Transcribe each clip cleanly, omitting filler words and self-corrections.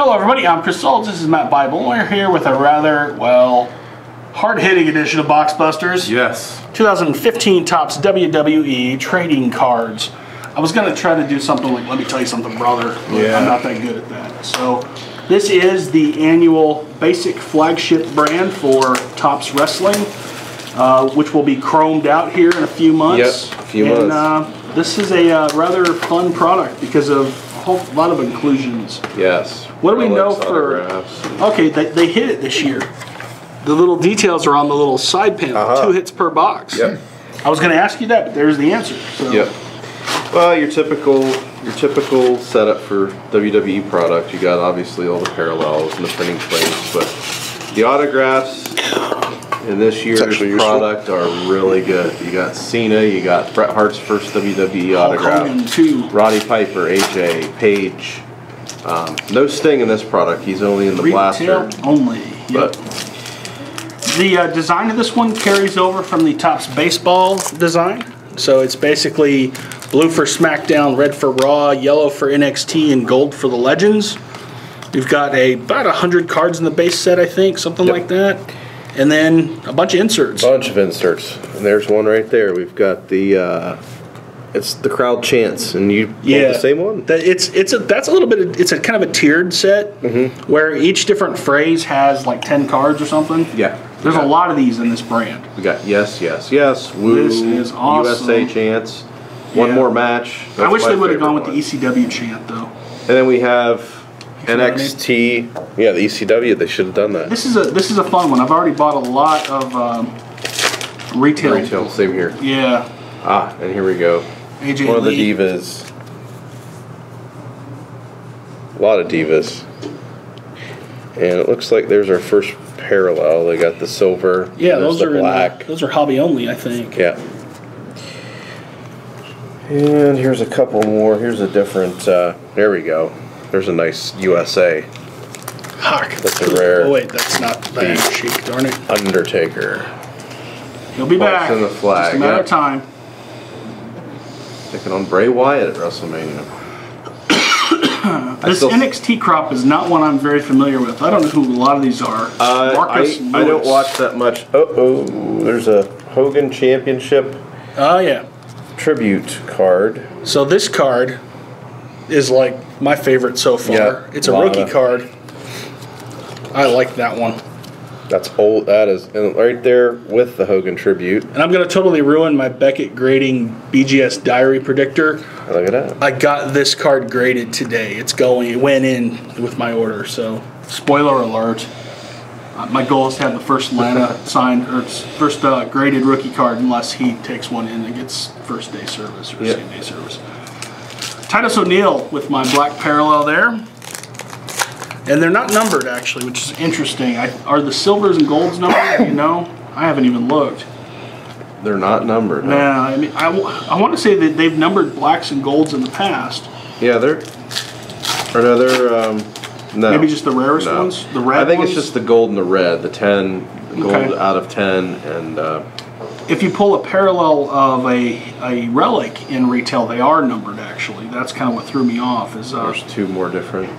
Hello everybody, I'm Chris Soltz, this is Matt Bible, and we're here with a rather, well, hard-hitting edition of Box Busters. Yes. 2015 Topps WWE trading cards. I was going to try to do something like, let me tell you something, brother, but I'm not that good at that. So, this is the annual basic flagship brand for Topps Wrestling, which will be chromed out here in a few months. Yep, a few months. This is a rather fun product because of a lot of inclusions. Yes. What do we know for... Okay, they hit it this year. The little details are on the little side panel. 2 hits per box. Yep. I was going to ask you that, but there's the answer. So. Yep. Well, your typical setup for WWE product. You got obviously all the parallels and the printing plates, but the autographs in this year's product are really good. You got Cena, you got Bret Hart's first WWE autograph, Hogan too. Roddy Piper, AJ, Paige. No Sting in this product. He's only in the blaster. Only. Yep. But the design of this one carries over from the Topps baseball design. So it's basically blue for SmackDown, red for Raw, yellow for NXT, and gold for the Legends. We've got about 100 cards in the base set, I think, something like that. And then a bunch of inserts. Bunch of inserts. And there's one right there. We've got the it's the crowd chants, and you pulled the same one. That's a little bit. It's a kind of a tiered set where each different phrase has like 10 cards or something. Yeah. There's a lot of these in this brand. We got yes, yes, yes. Woo. This is awesome. USA chants. One more match. I wish they would have gone with the ECW chant though. And then we have NXT. Yeah, the ECW. They should have done that. This is a fun one. I've already bought a lot of retail. Retail, same here. Yeah. Ah, and here we go. AJ one Lee. of the divas. A lot of divas. And it looks like there's our first parallel. They got the silver. Yeah, those are black. Those are hobby only, I think. Yeah. And here's a couple more. Here's a different. There we go. There's a nice USA. Hark. That's a rare. Oh wait, that's not that chic. Darn it. Undertaker. He'll be back. In the flag. Just a matter of time. Taking on Bray Wyatt at WrestleMania. This NXT crop is not one I'm very familiar with. I don't know who a lot of these are. I don't watch that much. There's a Hogan Championship. Oh yeah. Tribute card. So this card is like my favorite so far. Yeah, it's a rookie card. I like that one. That's old. That is right there with the Hogan tribute. And I'm going to totally ruin my Beckett grading BGS diary predictor. Look at that. I got this card graded today. It went in with my order. So, spoiler alert. My goal is to have the first Lana signed, or first graded rookie card, unless he takes one in and gets first day service or same day service. Titus O'Neil with my black parallel there. And they're not numbered, actually, which is interesting. Are the silvers and golds numbered? You know? I haven't even looked. They're not numbered. Nah, I mean, I want to say that they've numbered blacks and golds in the past. Yeah, they're no. Maybe just the rarest ones? The red I think ones? it's just the gold and the red. The 10, gold out of 10, and... if you pull a parallel of a relic in retail, they are numbered, actually. That's kind of what threw me off. Is there's 2 more different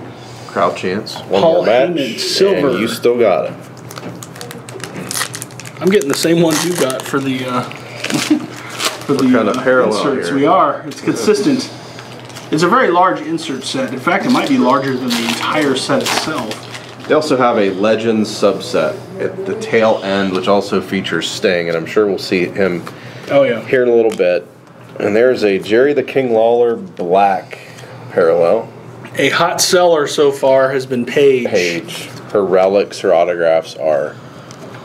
crowd chants. One Paul more match, Heyman, silver. And you still got it. I'm getting the same ones you got for the for the kind of parallel inserts. here? We are. It's consistent. It's a very large insert set. In fact, it might be larger than the entire set itself. They also have a Legends subset at the tail end, which also features Sting, and I'm sure we'll see him here in a little bit. And there's a Jerry the King Lawler black parallel. A hot seller so far has been Paige. Paige. Her relics, her autographs are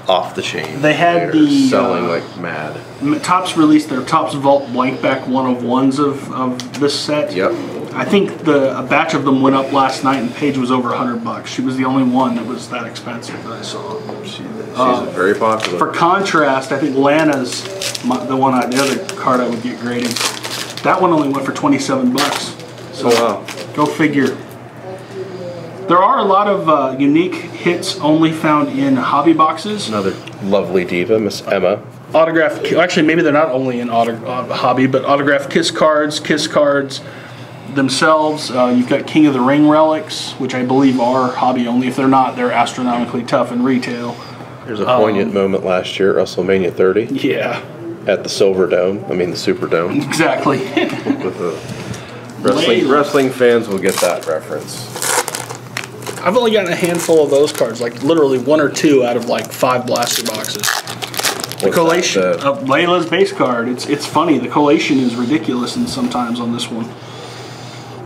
off the chain. They had They're selling like mad. Topps released their Topps Vault blank back 1-of-1s of this set. Yep. I think a batch of them went up last night, and Paige was over $100. She was the only one that was that expensive that I saw. She's very popular. For contrast, I think Lana's the other card I would get graded. That one only went for $27. So go figure. There are a lot of unique hits only found in hobby boxes. Another lovely diva, Miss Emma. Actually, maybe they're not only in hobby, but autographed kiss cards. themselves. You've got King of the Ring relics, which I believe are hobby only. If they're not, they're astronomically tough in retail. There's a poignant moment last year at WrestleMania 30. Yeah. At the Silver Dome. I mean the Super Dome. Exactly. With the wrestling fans will get that reference. I've only gotten a handful of those cards, like literally 1 or 2 out of like 5 blaster boxes. The collation of Layla's base card. It's funny. The collation is ridiculous and sometimes on this one.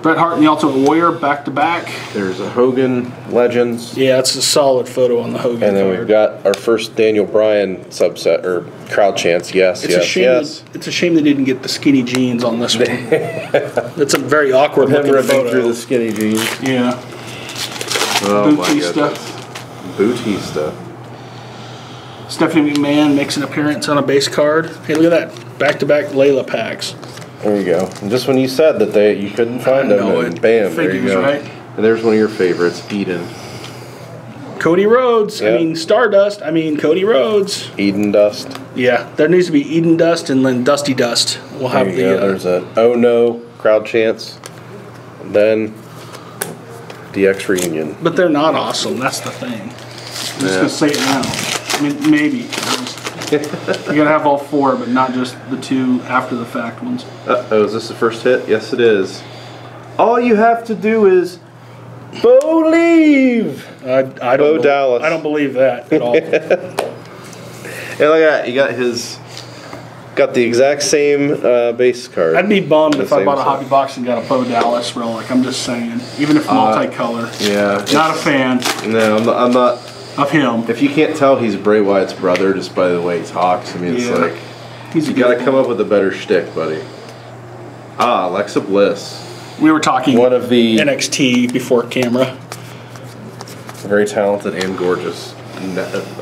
Bret Hart and the Ultimate Warrior back to back. There's a Hogan Legends. Yeah, it's a solid photo on the Hogan And then card. we've got our first Daniel Bryan subset or crowd chants. Yes, it's a shame they didn't get the skinny jeans on this one. It's a very awkward looking photo. Through the skinny jeans. Yeah. Oh Bautista. my goodness. Bautista. Stephanie McMahon makes an appearance on a base card. Hey, look at that. Back-to-back Layla packs. There you go. And just when you said that you couldn't find them, and bam, there you go. Right. And there's one of your favorites, Eden. Cody Rhodes. Yep. I mean, Stardust. I mean, Cody Rhodes. Eden Dust. Yeah, there needs to be Eden Dust and then Dusty Dust. We'll have the. There's a Oh No crowd chants. And then DX reunion. But they're not awesome. That's the thing. I'm just gonna say it now. I mean, maybe. You gotta have all 4, but not just the 2 after the fact ones. Oh, is this the first hit? Yes, it is. All you have to do is believe. I don't. Dallas. I don't believe that at all. And look at that. You got the exact same base card. I'd be bummed if I bought a hobby box and got a Bo Dallas relic. I'm just saying, even if multicolor. Yeah. Not a fan. No, I'm not. Of him. If you can't tell, he's Bray Wyatt's brother just by the way he talks. I mean, it's like you got to come up with a better shtick, buddy. Alexa Bliss. We were talking one of the NXT before camera. Very talented and gorgeous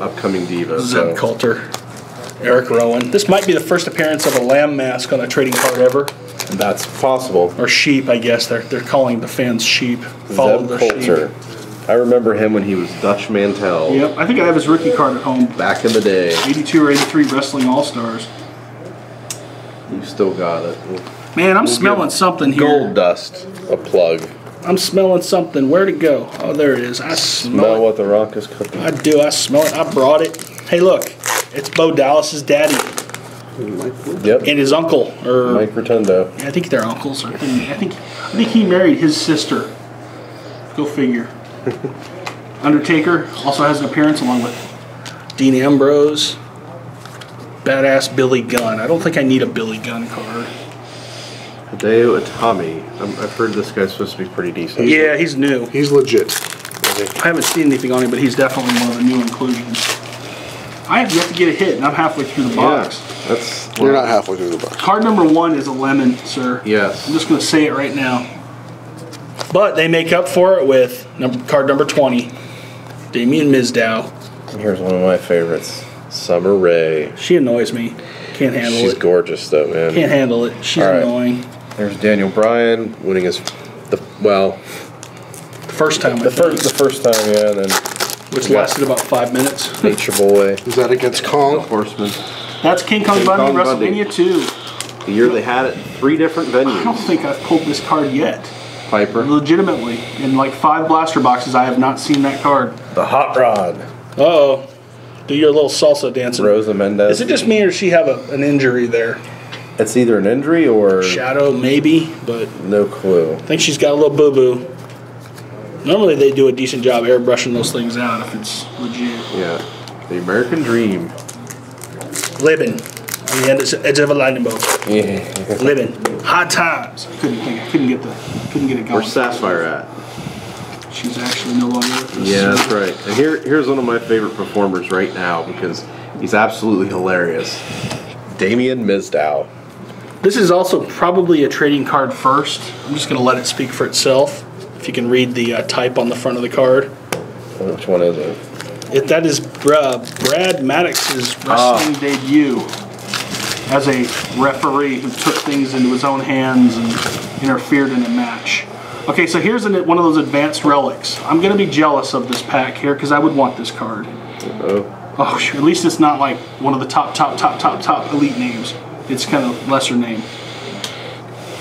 upcoming diva. Zeb Coulter, Eric Rowan. This might be the first appearance of a lamb mask on a trading card ever. That's possible. Or sheep, I guess. They're calling the fans sheep. Follow the Coulter. sheep. I remember him when he was Dutch Mantel. Yep, I think I have his rookie card at home. Back in the day. 82 or 83 Wrestling All-Stars. You still got it. Man, I'm smelling something here. Gold Dust, a plug. I'm smelling something. Where'd it go? Oh, there it is. I smell what the Rock is cooking. I do. I smell it. I brought it. Hey, look. It's Bo Dallas's daddy. Yep. And his uncle. Or Mike Rotundo. I think they're uncles. I think he married his sister. Go figure. Undertaker also has an appearance along with Dean Ambrose. Badass Billy Gunn. I don't think I need a Billy Gunn card. Hideo Itami. I've heard this guy's supposed to be pretty decent. Yeah, he's new. He's legit. I haven't seen anything on him, but he's definitely one of the new inclusions. I have yet to get a hit, and I'm halfway through the box. You're not halfway through the box. Card number 1 is a lemon, sir. Yes. I'm just going to say it right now. But they make up for it with card number 20, Damien Mizdow. Here's one of my favorites, Summer Rae. She annoys me. Can't handle it. She's gorgeous, though, man. Can't handle it. She's annoying. There's Daniel Bryan winning his first time. The first time, yeah, and then which lasted about 5 minutes. Nature Boy. Is that against Kong? The Horseman. That's King Kong Bundy, WrestleMania 2. The year they had it, 3 different venues. I don't think I've pulled this card yet. Piper. Legitimately. In like 5 blaster boxes, I have not seen that card. The Hot Rod. Uh-oh. Do your little salsa dancing. Rosa Mendez. Is it just me or does she have an injury there? It's either an injury or... Shadow, maybe, but... No clue. I think she's got a little boo-boo. Normally they do a decent job airbrushing those things out if it's legit. Yeah. The American Dream. Living. On the edge of a lightning bolt. Yeah. Living. Hot times. Couldn't get it going. Where's Sapphire at? She's actually no longer with us. Yeah, that's right. And here's one of my favorite performers right now because he's absolutely hilarious. Damien Mizdow. This is also probably a trading card first. I'm just going to let it speak for itself. If you can read the type on the front of the card. Which one is it? That is Brad Maddox's wrestling debut as a referee who took things into his own hands and interfered in a match. Okay, so here's one of those advanced relics. I'm going to be jealous of this pack here because I would want this card. Oh, sure. At least it's not like one of the top elite names. It's kind of lesser name.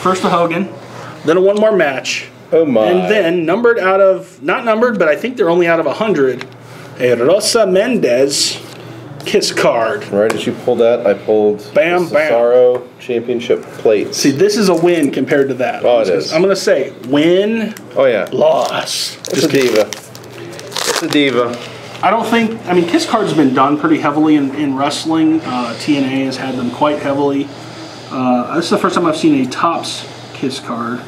First the Hogan. then a one more match. Oh my. And then numbered out of, not numbered, but I think they're only out of 100, a Rosa Mendez Kiss card. Right as you pulled that, I pulled Bam, the bam. Cesaro Championship plate. See, this is a win compared to that. Oh, it is. I'm going to say win, Oh yeah. loss. It's a diva. It's a diva. I don't think, I mean, Kiss cards have been done pretty heavily in wrestling. TNA has had them quite heavily. This is the first time I've seen a Topps Kiss card.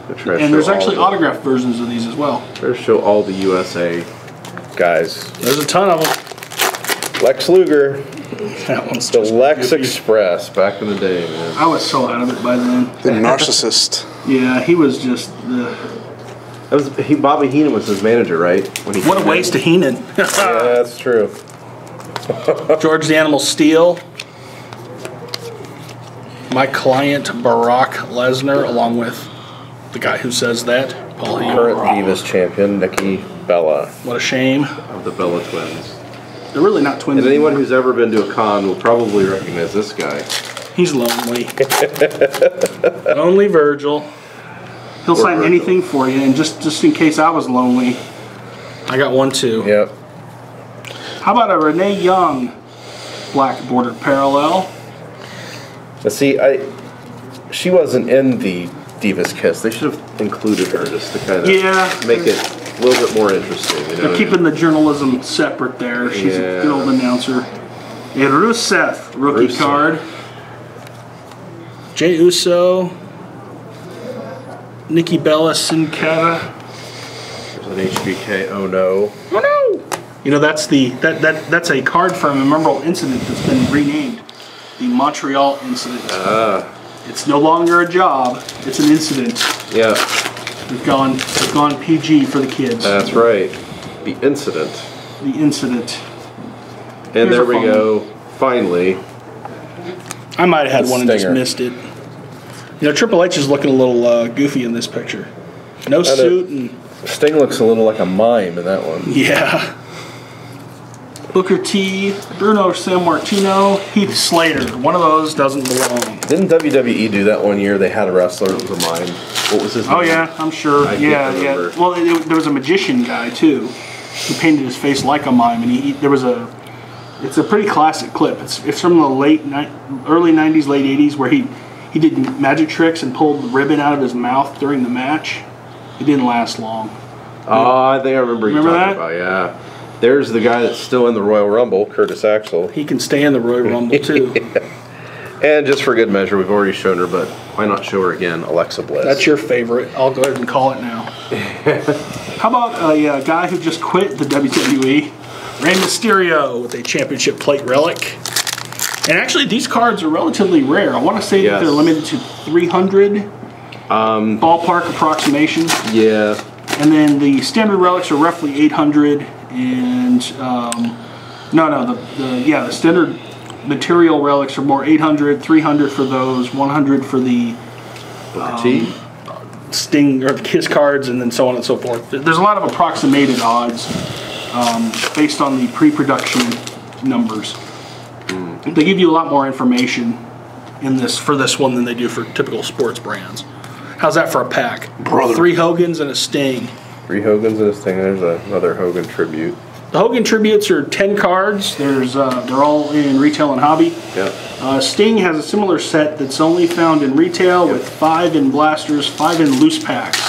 And there's actually autographed versions of these as well. Better show all the USA guys. There's a ton of them. Lex Luger. That one's The just Lex goofy. Express back in the day, man. I was so out of it by then. The narcissist. Yeah, he was just the... Bobby Heenan was his manager, right? When he What a waste of Heenan. Yeah, that's true. George the Animal Steel. My client, Barack Lesnar, along with the guy who says that, Paul Heyman. Current Divas champion, Nikki Bella What a shame. of the Bella Twins. They're really not twins. And anyone anymore. who's ever been to a con will probably recognize this guy. He's lonely. Lonely Virgil. He'll sign Virgil. anything for you, and just in case I was lonely, I got one too. Yep. How about a Renee Young black bordered parallel? But see, she wasn't in the Divas Kiss. They should have included her just to kind of make it a little bit more interesting. You know They're keeping the journalism separate there. She's a good old announcer. And Rusev, rookie card. Jey Uso. Nikki Bella Sin Cara. There's an HBK. Oh no. Oh no! You know, that's that's a card from a memorable incident that's been renamed the Montreal Incident. It's no longer a job; it's an incident. Yeah. We've gone PG for the kids. That's right. The incident. The incident. And Here's there a we fun go. Finally. I might have had The one and just stinger. missed it. You know, Triple H is looking a little goofy in this picture. No suit and Sting looks a little like a mime in that one. yeah. Booker T, Bruno Sammartino, Heath Slater. One of those doesn't belong. Didn't WWE do that one year? They had a wrestler that was a mime. What was his name? Oh yeah, I'm sure. I Yeah, can't yeah. remember. Well, there was a magician guy too, who painted his face like a mime, and there was a. It's a pretty classic clip. It's from the early '90s, late '80s, where he did magic tricks and pulled the ribbon out of his mouth during the match. It didn't last long. Oh, I think I remember you Remember talking that? about. Yeah. There's the guy that's still in the Royal Rumble, Curtis Axel. He can stay in the Royal Rumble too. And just for good measure, we've already shown her, but why not show her again, Alexa Bliss? That's your favorite. I'll go ahead and call it now. How about a guy who just quit the WWE? Rey Mysterio with a championship plate relic. And actually, these cards are relatively rare. I want to say that they're limited to 300 ballpark approximation. Yeah. And then the standard relics are roughly 800. And the standard material relics are more 800, 300 for those, 100 for the Booker T. Sting or the Kiss cards, and then so on and so forth. There's a lot of approximated odds based on the pre-production numbers. They give you a lot more information in this for this one than they do for typical sports brands. How's that for a pack? Brother. 3 Hogans and a Sting. 3 Hogan's in this thing. There's another Hogan tribute. The Hogan tributes are 10 cards. There's they're all in retail and hobby. Yeah. Sting has a similar set that's only found in retail with 5 in blasters, 5 in loose packs.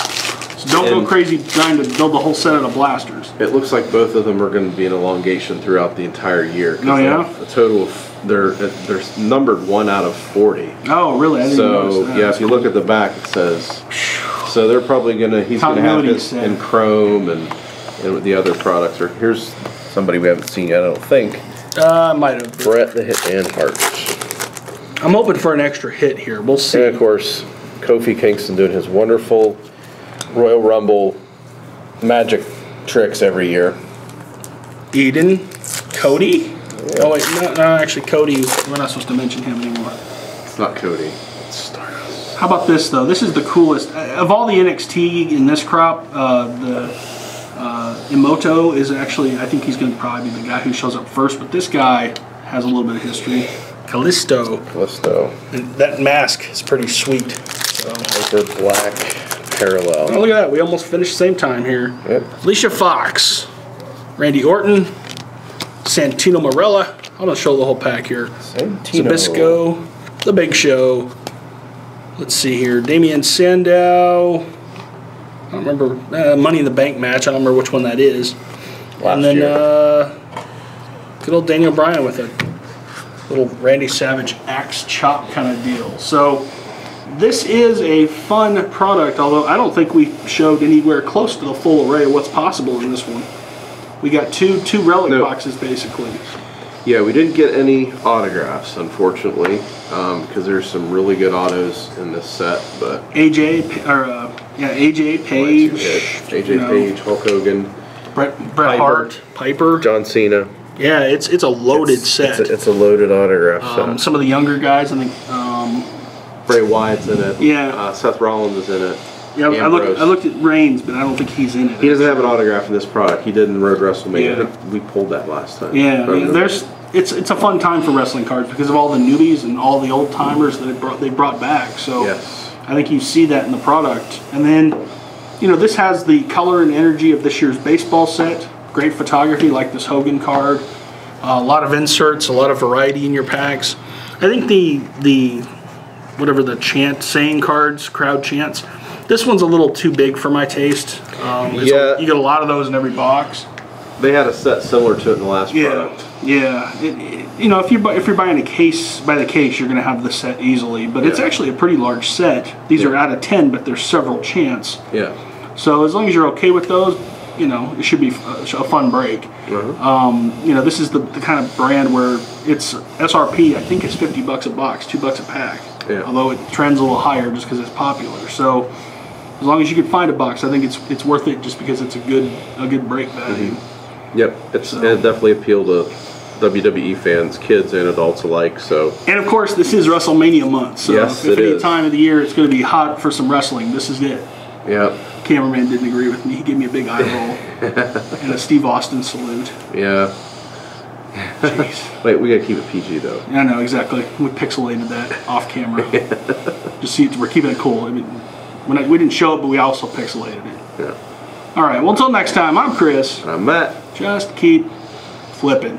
So don't go crazy trying to build the whole set out of blasters. It looks like both of them are going to be an elongation throughout the entire year. Oh, yeah? A total of, they're numbered 1 out of 40. Oh, really? I didn't notice So, that. yeah, if you look at the back, it says, so they're probably going to, he's going to have Continuity this set. in chrome and the other products. Or here's somebody we haven't seen yet, I don't think. I might have. Bret the Hitman Hart. I'm hoping for an extra hit here. We'll see. And of course, Kofi Kingston doing his wonderful Royal Rumble magic tricks every year. Eden, Cody. Oh wait, no, actually Cody. We're not supposed to mention him anymore. It's not Cody. It's Stardust. How about this though? This is the coolest of all the NXT in this crop. Emoto is actually, I think he's going to probably be the guy who shows up first. But this guy has a little bit of history. Callisto. Callisto. And that mask is pretty sweet. Over black parallel. Oh, look at that. We almost finished the same time here. Yep. Alicia Fox, Randy Orton, Santino Marella. I'm going to show the whole pack here. Santino. Zabisco, The Big Show. Let's see here. Damian Sandow. I don't remember. Money in the Bank match. I don't remember which one that is. And then good old Daniel Bryan with a little Randy Savage axe chop kind of deal. So this is a fun product, although I don't think we showed anywhere close to the full array of what's possible in this one. We got two relic boxes basically. Yeah, we didn't get any autographs, unfortunately, because there's some really good autos in this set. But AJ Page, AJ Page, Hulk Hogan, Bret Hart, Piper, John Cena. Yeah, it's a loaded set. It's a loaded autograph set. Some of the younger guys, I think. Bray Wyatt's in it. Yeah. Seth Rollins is in it. Yeah, I looked at Reigns, but I don't think he's in it. He doesn't have an autograph in this product. He did in Road WrestleMania. Yeah. I think we pulled that last time. Yeah, it's a fun time for wrestling cards because of all the newbies and all the old timers that they brought back. So yes. I think you see that in the product. And then, this has the color and energy of this year's baseball set. Great photography like this Hogan card. A lot of inserts, a lot of variety in your packs. I think the whatever the saying cards, crowd chants. This one's a little too big for my taste. You get a lot of those in every box. They had a set similar to it in the last product. Yeah. If you're buying a case by the case, you're going to have the set easily. But it's actually a pretty large set. These are out of 10, but there's several chants. Yeah. So as long as you're okay with those, it should be a fun break. This is the kind of brand where it's SRP. I think it's $50 a box, $2 a pack. Yeah. Although it trends a little higher just because it's popular. So as long as you can find a box, I think it's worth it just because it's a good break value. Yep, it definitely appealed to WWE fans, kids and adults alike. So, and of course, this is WrestleMania month. So yes, if any time of the year it's going to be hot for some wrestling, this is it. Yep. Cameraman didn't agree with me. He gave me a big eye roll and a Steve Austin salute. Yeah. Jeez. Wait, we gotta keep it PG though. I know exactly. We pixelated that off camera. Just see, we're keeping it cool. I mean, we didn't show it, but we also pixelated it. Yeah. All right. Well, until next time, I'm Chris. I'm Matt. Just keep flipping.